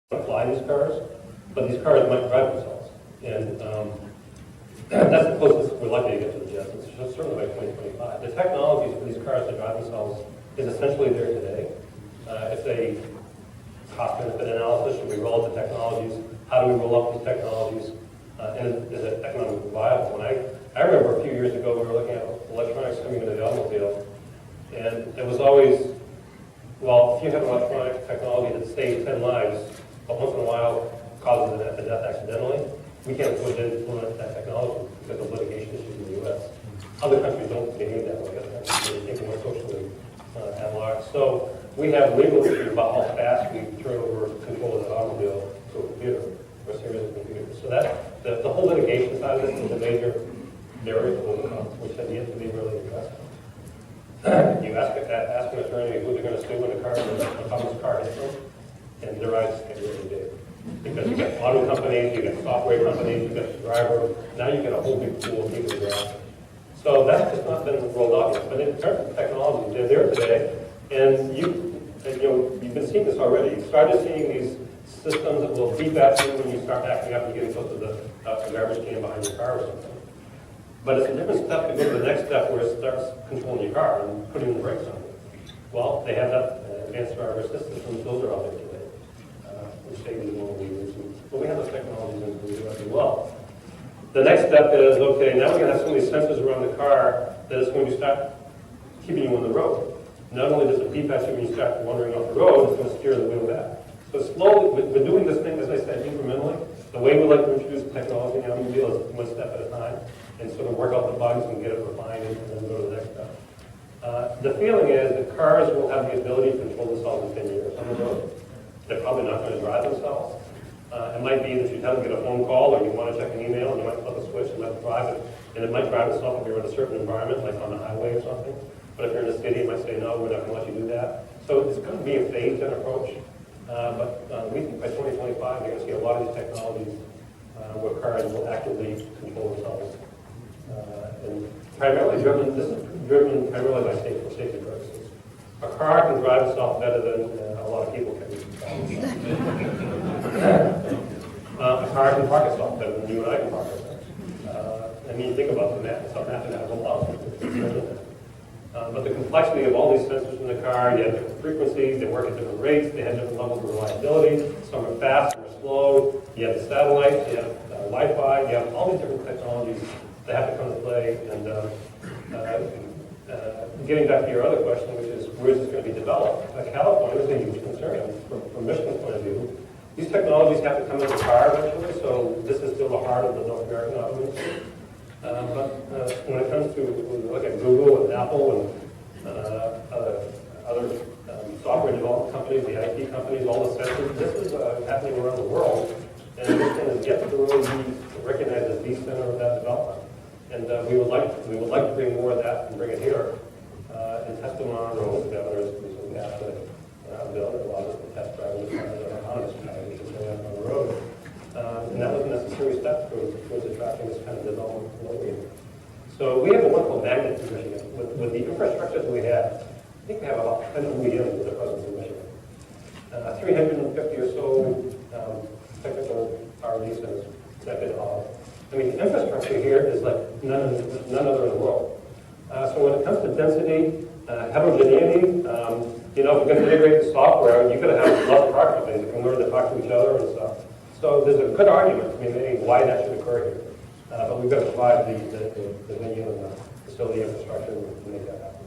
fly these cars, but these cars might drive themselves. And that's the closest we're likely to get to the jets. It's certainly by 2025. The technologies for these cars to drive themselves is essentially there today. It's a cost-benefit analysis. Should we roll out the technologies? How do we roll out these technologies? And is it economically viable? And I remember a few years ago we were looking at electronics coming into the automobile, and it was always, well, if you have electronic technology that saves 10 lives, but once in a while causes a death accidentally, we can't afford to implement that technology because of litigation issues in the U.S. Other countries don't behave that way. Other countries think more socially analog. So we have legal issues about how fast we turn over control of the automobile to a computer or a series of computers. So that the whole litigation side of this is a major barrier to overcome, which has yet to be really addressed. You ask an attorney who they're going to sue when a autonomous car hits them, and their eyes get really big. Because you got auto companies, you got software companies, you got the driver, now you get a whole big pool of people to grab. So that's just not been rolled out yet. But in terms of technology, they're there today, and you've been seeing this already. You started seeing these systems that will beep at you when you start backing up and getting close to the garbage can behind your car or something. But it's a different step to go to the next step where it starts controlling your car and putting the brakes on it. Well, they have that advanced driver assist systems. Those are out there today. Which save you more leaders. But we have those technologies in the U.S. as well. The next step is, okay, now we're going to have so many sensors around the car that it's going to start keeping you on the road. Not only does it beep at you when you start wandering off the road, it's going to steer the wheel back. So slowly, we're doing this thing, as I said, incrementally. The way we like to introduce technology in the automobile is one step at a time, and sort of work out the bugs and get it refined and then go to the next step. The feeling is that cars will have the ability to control themselves in 10 years on the road. They're probably not going to drive themselves. It might be that you have to get a phone call or you want to check an email and you might flip a switch and let it drive it. And it might drive itself if you're in a certain environment, like on the highway or something. But if you're in a city, it might say, no, we're not going to let you do that. So it's going to be a phased-in approach. But we think by 2025, you're going to see a lot of these technologies where cars will actively control themselves. And primarily driven, this is driven primarily by safety purposes. A car can drive itself better than a lot of people can. A car can park itself better than you and I can park ourselves. I mean, think about the math. It's not mathematical laws. But the complexity of all these sensors in the car, you have different frequencies, they work at different rates, they have different levels of reliability. Some are fast, some are slow. You have the satellites, you have Wi-Fi, you have all these different technologies that have to come to play. And getting back to your other question, which is where is this going to be developed? California is a huge concern from Michigan's point of view. These technologies have to come into the car eventually, so this is still the heart of the North American automobile. But when it comes to look at Google and Apple and other software development companies, the IT companies, all the sensors, this is happening around the world, and this thing is yet to really be recognized as the center of that development. And we would like to bring more of that and bring it here and test them on our roads. The governors recently passed a bill that allows us to test drivers that are autonomous driving, which is going on the road. And that was a necessary step towards attracting this kind of development globally. So we have a wonderful magnet in Michigan. With the infrastructure that we have, I think we have about 10 OEMs with a presence in Michigan. 350 or so technical R&D centers connected all. I mean, the infrastructure here is like none other in the world. So when it comes to density, heterogeneity, if you're going to integrate the software, you've got to have lots of car companies that can learn to talk to each other and stuff. So there's a good argument to be made why that should occur here. But we've got to provide the venue and the facility infrastructure to make that happen.